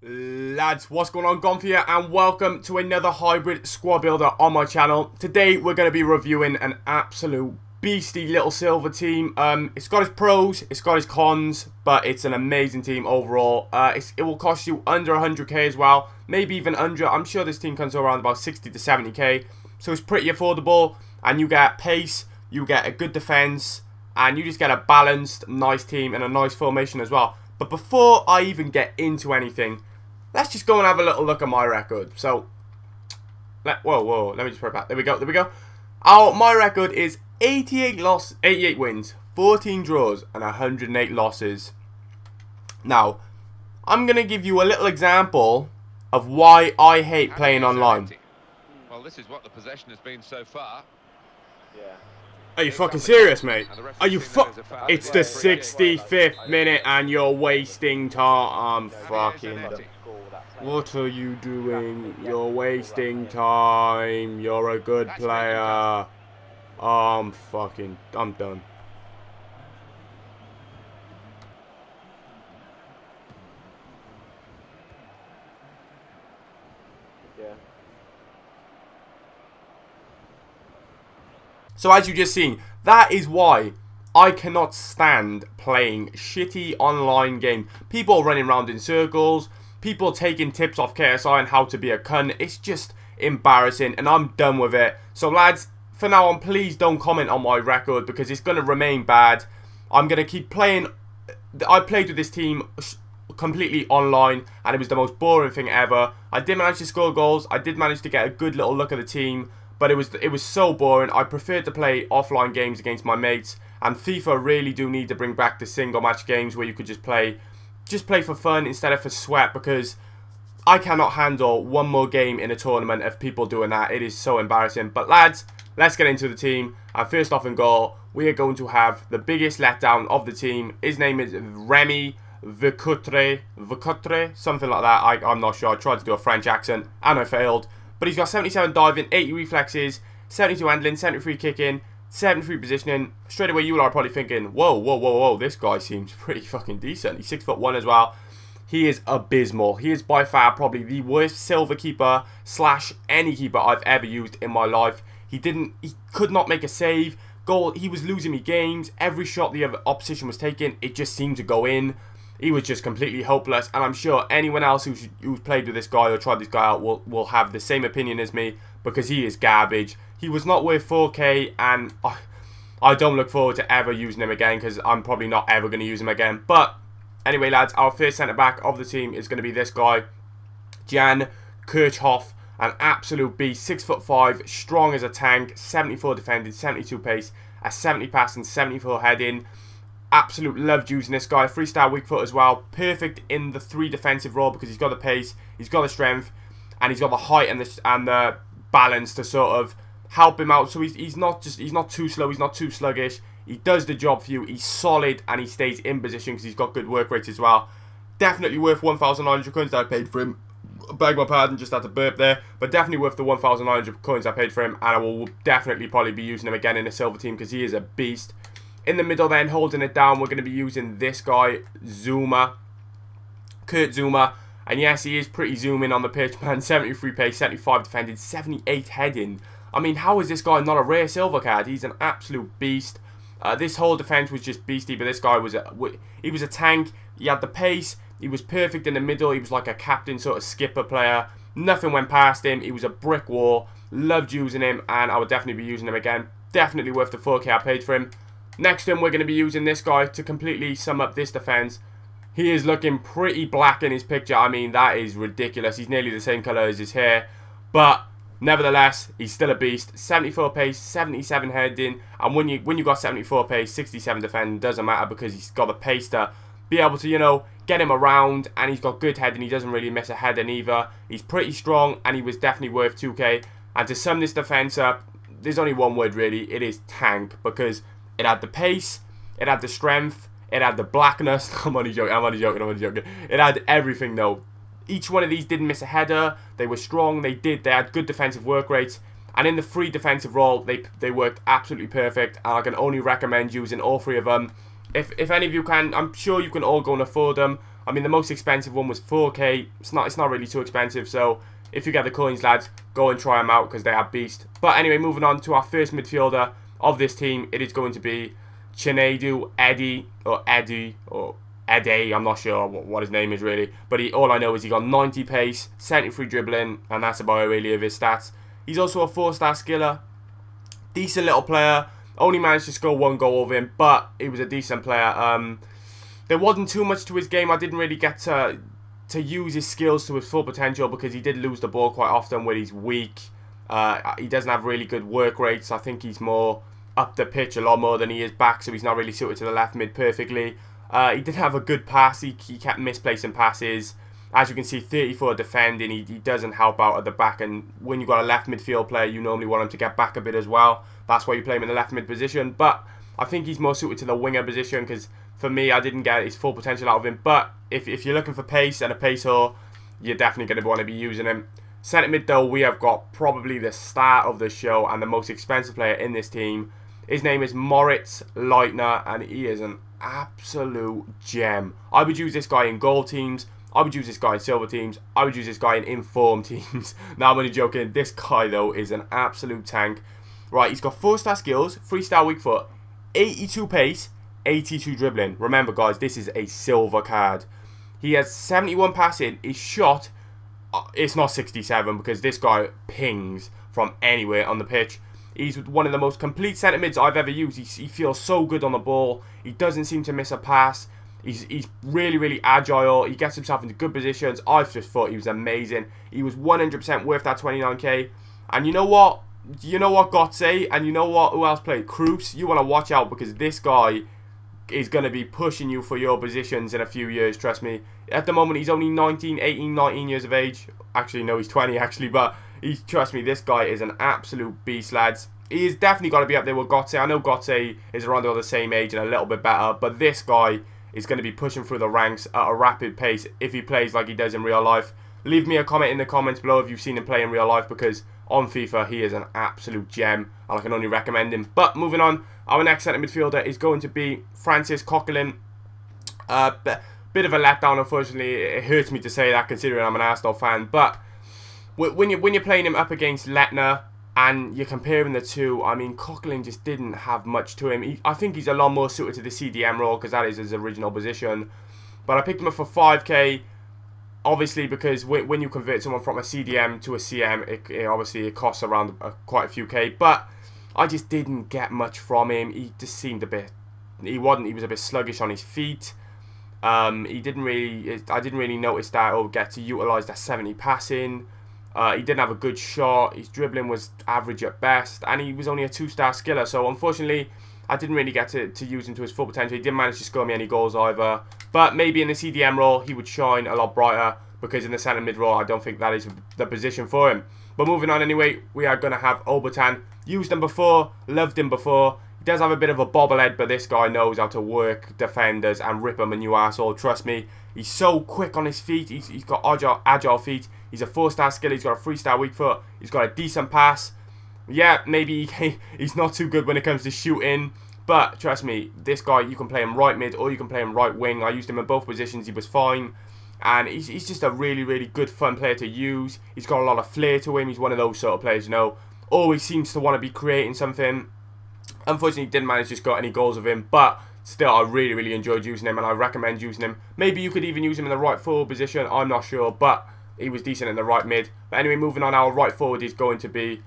Lads, what's going on? Gonf here, and welcome to another hybrid squad builder on my channel. Today we're going to be reviewing an absolute beastly little silver team. It's got its pros, it's got its cons, but it's an amazing team overall. It will cost you under 100k as well, maybe even under. I'm sure this team comes around about 60 to 70k, so it's pretty affordable, and you get pace, you get a good defense, and you just get a balanced, nice team and a nice formation as well. But before I even get into anything, let's just go and have a little look at my record. So, whoa, let me just put it back. There we go. My record is 88 wins, 14 draws, and 108 losses. Now, I'm going to give you a little example of why I hate playing online. Well, this is what the possession has been so far. Yeah. Are you fucking serious, mate? Are you It's the 65th minute and you're wasting time. What are you doing? You're wasting time. You're a good player. I'm done. So as you just seen, that is why I cannot stand playing shitty online game. People running around in circles, people taking tips off KSI on how to be a cunt. It's just embarrassing and I'm done with it. So lads, for now on, please don't comment on my record because it's going to remain bad. I'm going to keep playing. I played with this team completely online and it was the most boring thing ever. I did manage to score goals. I did manage to get a good little look at the team. But it was so boring. I preferred to play offline games against my mates. And FIFA really do need to bring back the single match games where you could just play for fun instead of for sweat. Because I cannot handle one more game in a tournament of people doing that. It is so embarrassing. But lads, let's get into the team. And first off in goal, we are going to have the biggest letdown of the team. His name is Remy Vercoutre, something like that. I'm not sure. I tried to do a French accent and I failed. But he's got 77 diving, 80 reflexes, 72 handling, 73 kicking, 73 positioning. Straight away, you are probably thinking, whoa, this guy seems pretty fucking decent. He's 6'1" as well. He is abysmal. He is by far probably the worst silver keeper / any keeper I've ever used in my life. He could not make a save. Goal, he was losing me games. Every shot the other opposition was taking, it just seemed to go in. He was just completely hopeless, and I'm sure anyone else who's played with this guy or tried this guy out will have the same opinion as me, because he is garbage. He was not worth 4k, and I don't look forward to ever using him again, because I'm probably not ever going to use him again. But anyway, lads, our first centre-back of the team is going to be this guy, Jan Kirchhoff, an absolute beast, 6'5", strong as a tank, 74 defending, 72 pace, a 70 passing, 74 heading. Absolute loved using this guy. 3-star weak foot as well. Perfect in the 3 defensive role because he's got the pace, he's got the strength, and he's got the height and the balance to sort of help him out. So he's not too slow, he's not too sluggish. He does the job for you. He's solid and he stays in position because he's got good work rates as well. Definitely worth 1,900 coins that I paid for him. Beg my pardon, just had to burp there. But definitely worth the 1,900 coins I paid for him, and I will definitely probably be using him again in a silver team because he is a beast. In the middle then, holding it down, we're going to be using this guy, Kurt Zouma. And yes, he is pretty zooming on the pitch, man. 73 pace, 75 defending, 78 heading. I mean, how is this guy not a rare silver card? He's an absolute beast. This whole defense was just beastly, but this guy was he was a tank. He had the pace. He was perfect in the middle. He was like a captain sort of skipper player. Nothing went past him. He was a brick wall. Loved using him, and I would definitely be using him again. Definitely worth the 4k I paid for him. Next in, we're going to be using this guy to completely sum up this defense. He is looking pretty black in his picture. I mean, that is ridiculous. He's nearly the same color as his hair. But nevertheless, he's still a beast. 74 pace, 77 heading. And when you got 74 pace, 67 defending, doesn't matter because he's got the pace to be able to, you know, get him around. And he's got good heading. He doesn't really miss a heading either. He's pretty strong and he was definitely worth 2k. And to sum this defense up, there's only one word really. It is tank, because it had the pace, it had the strength, it had the blackness. I'm only joking. It had everything though. Each one of these didn't miss a header. They were strong. They had good defensive work rates. And in the free defensive role, they worked absolutely perfect. And I can only recommend using all 3 of them. If any of you can, I'm sure you can all go and afford them. I mean, the most expensive one was 4k. It's not really too expensive, so if you get the coins, lads, go and try them out because they are beast. But anyway, moving on to our first midfielder of this team, it is going to be Chinedu Eddie, I'm not sure what his name is really, but all I know is he got 90 pace, 73 dribbling, and that's about it really of his stats. He's also a 4-star skiller, decent little player. Only managed to score 1 goal over him, but he was a decent player. There wasn't too much to his game. I didn't really get to use his skills to his full potential because he did lose the ball quite often when he's weak. He doesn't have really good work rates. I think he's more up the pitch a lot more than he is back, so he's not really suited to the left mid perfectly. He did have a good pass. He kept misplacing passes. As you can see, 34 defending. He doesn't help out at the back, and when you've got a left midfield player, you normally want him to get back a bit as well. That's why you play him in the left mid position. But I think he's more suited to the winger position because for me, I didn't get his full potential out of him. But if you're looking for pace and a pace whore, you're definitely going to want to be using him. Centre mid though, we have got probably the star of the show and the most expensive player in this team. His name is Moritz Leitner, and he is an absolute gem. I would use this guy in gold teams. I would use this guy in silver teams. I would use this guy in inform teams. Now I'm only joking. This guy though is an absolute tank. Right, he's got 4-star skills, 3-star weak foot, 82 pace, 82 dribbling. Remember guys, this is a silver card. He has 71 passing. His shot, it's not 67 because this guy pings from anywhere on the pitch. He's one of the most complete centre mids I've ever used. He feels so good on the ball. He doesn't seem to miss a pass. He's really, really agile. He gets himself into good positions. I just thought he was amazing. He was 100% worth that 29k. And you know what? You know what Gotze, and you know what? Who else played? Cruz. You want to watch out because this guy is going to be pushing you for your positions in a few years, trust me. At the moment, he's only 19 years of age. Actually, no, he's 20 actually, but trust me, this guy is an absolute beast, lads. He's definitely got to be up there with Gotze. I know Gotze is around the same age and a little bit better, but this guy is going to be pushing through the ranks at a rapid pace if he plays like he does in real life. Leave me a comment in the comments below if you've seen him play in real life, because on FIFA he is an absolute gem and I can only recommend him. But moving on, our next centre midfielder is going to be Francis Coquelin. Bit of a letdown, unfortunately. It hurts me to say that considering I'm an Arsenal fan, but when you're playing him up against Leitner and you're comparing the two, I mean, Coquelin just didn't have much to him. I think he's a lot more suited to the CDM role because that is his original position. But I picked him up for 5k, obviously, because when you convert someone from a CDM to a CM, it costs around quite a few k. But I just didn't get much from him. He just seemed a bit, he was a bit sluggish on his feet. I didn't really notice that or get to utilise that 70 passing. He didn't have a good shot. His dribbling was average at best, and he was only a 2-star skiller. So unfortunately, I didn't really get to use him to his full potential. He didn't manage to score me any goals either. But maybe in the CDM role, he would shine a lot brighter, because in the centre mid role, I don't think that is the position for him. But moving on anyway, we are going to have Obertan. Used him before, loved him before. He does have a bit of a bobblehead, but this guy knows how to work defenders and rip them a new arsehole. Trust me, he's so quick on his feet. He's got agile feet. He's a 4-star skill. He's got a 3-star weak foot. He's got a decent pass. Yeah, maybe he's not too good when it comes to shooting. But trust me, this guy, you can play him right mid or you can play him right wing. I used him in both positions. He was fine. And he's just a really, really good, fun player to use. He's got a lot of flair to him. He's one of those sort of players, you know. Always seems to want to be creating something. Unfortunately, didn't manage to score any goals with him. But still, I really, really enjoyed using him. And I recommend using him. Maybe you could even use him in the right forward position. I'm not sure. But he was decent in the right mid. But anyway, moving on, our right forward is going to be,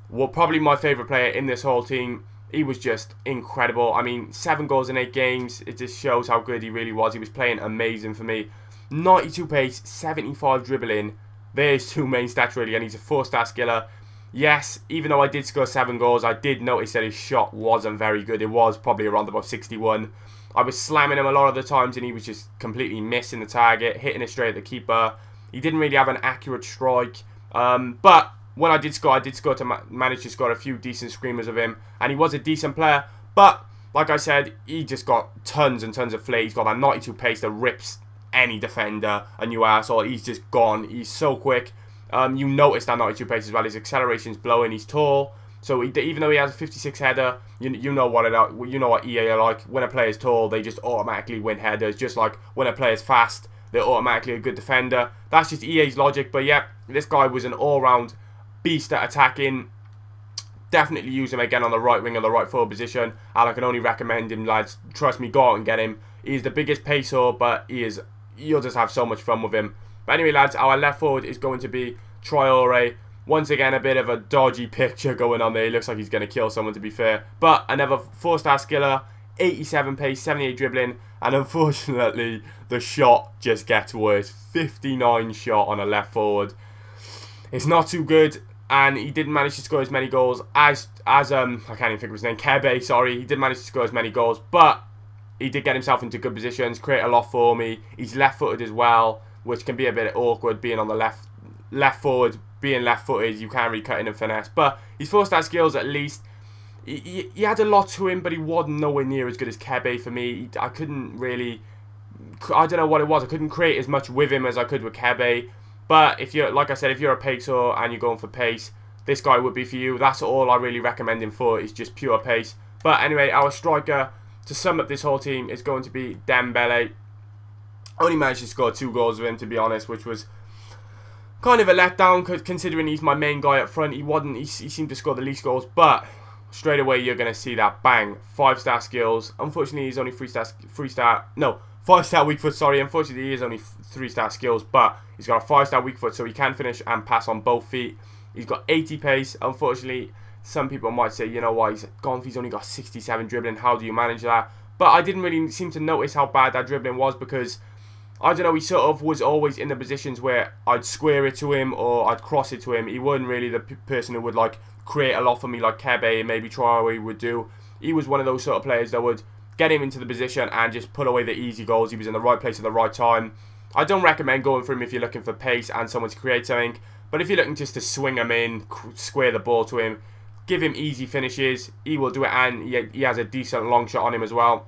well, probably my favourite player in this whole team. He was just incredible. I mean, 7 goals in 8 games. It just shows how good he really was. He was playing amazing for me. 92 pace, 75 dribbling. There's 2 main stats really, and he's a 4-star skiller. Yes, even though I did score 7 goals, I did notice that his shot wasn't very good. It was probably around about 61. I was slamming him a lot of the times, and he was just completely missing the target, hitting it straight at the keeper. He didn't really have an accurate strike. But when I did score to manage to score a few decent screamers of him, and he was a decent player. But like I said, he just got tons and tons of flair. He's got that 92 pace that rips any defender a new arsehole. He's just gone. He's so quick. You notice that 92 pace as well. His acceleration's blowing. He's tall. So even though he has a 56 header, you know what EA are like. When a player's tall, they just automatically win headers. Just like when a player's fast, they're automatically a good defender. That's just EA's logic. But yeah, this guy was an all-round beast at attacking. Definitely use him again on the right wing or the right forward position. And I can only recommend him, lads. Trust me, go out and get him. He's the biggest pacer, but you'll just have so much fun with him. But anyway, lads, our left forward is going to be Traore. Once again, a bit of a dodgy picture going on there. He looks like he's going to kill someone, to be fair. But another 4-star skiller, 87 pace, 78 dribbling. And unfortunately, the shot just gets worse. 59 shot on a left forward. It's not too good. And he didn't manage to score as many goals as I can't even think of his name, Kebe, sorry. He didn't manage to score as many goals. But he did get himself into good positions, create a lot for me. He's left-footed as well, which can be a bit awkward being on the left forward. Being left-footed, you can't really cut in and finesse. But his 4-star skills, at least, he had a lot to him, but he wasn't nowhere near as good as Kebe for me. I couldn't really, I don't know what it was. I couldn't create as much with him as I could with Kebe. But if you're, like I said, if you're a pacer and you're going for pace, this guy would be for you. That's all I really recommend him for, is just pure pace. But anyway, our striker, to sum up this whole team, is going to be Dembele. Only managed to score 2 goals with him, to be honest, which was kind of a letdown, considering he's my main guy up front. He seemed to score the least goals, but straight away you're going to see that bang, 5-star skills. Unfortunately, he's only 5-star weak foot, sorry. Unfortunately, he is only 3-star skills, but he's got a 5-star weak foot, so he can finish and pass on both feet. He's got 80 pace. Unfortunately, some people might say, you know what, he's only got 67 dribbling. How do you manage that? But I didn't really seem to notice how bad that dribbling was, because I don't know, he sort of was always in the positions where I'd square it to him or I'd cross it to him. He wasn't really the person who would like create a lot for me like Kebe and maybe Traore would do. He was one of those sort of players that would get him into the position and just put away the easy goals. He was in the right place at the right time. I don't recommend going for him if you're looking for pace and someone to create something. But if you're looking just to swing him in, square the ball to him, give him easy finishes, he will do it, and he has a decent long shot on him as well.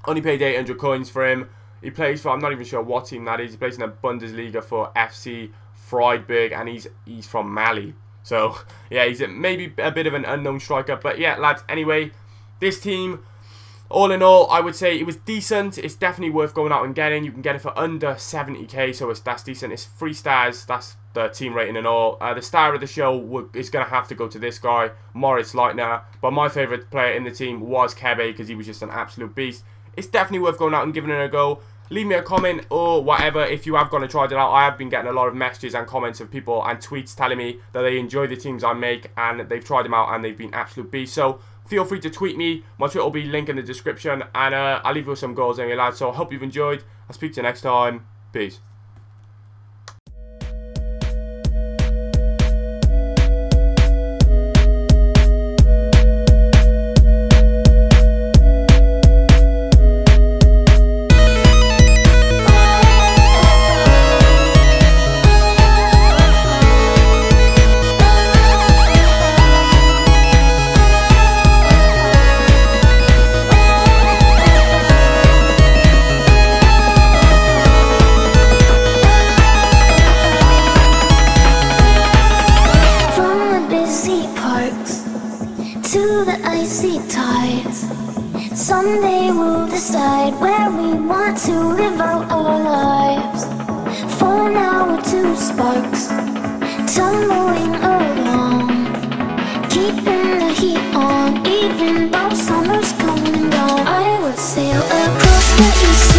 Only paid 800 coins for him. He plays for, I'm not even sure what team that is. He plays in the Bundesliga for FC Freiburg, and he's from Mali. So, yeah, he's maybe a bit of an unknown striker. But, yeah, lads, anyway, this team, all in all, I would say it was decent. It's definitely worth going out and getting. You can get it for under 70k, so that's decent. It's 3 stars. That's the team rating and all. The star of the show is going to have to go to this guy, Moritz Leitner. But my favourite player in the team was Kebe, because he was just an absolute beast. It's definitely worth going out and giving it a go. Leave me a comment or whatever if you have gone and tried it out. I have been getting a lot of messages and comments of people and tweets telling me that they enjoy the teams I make and they've tried them out and they've been absolute beasts. So feel free to tweet me. My Twitter will be linked in the description, and I'll leave you with some goals anyway, lads. So I hope you've enjoyed. I'll speak to you next time. Peace. To the icy tides, someday we'll decide where we want to live out our lives. For now we're 2 sparks, tumbling along, keeping the heat on, even though summer's coming down. I would sail across the east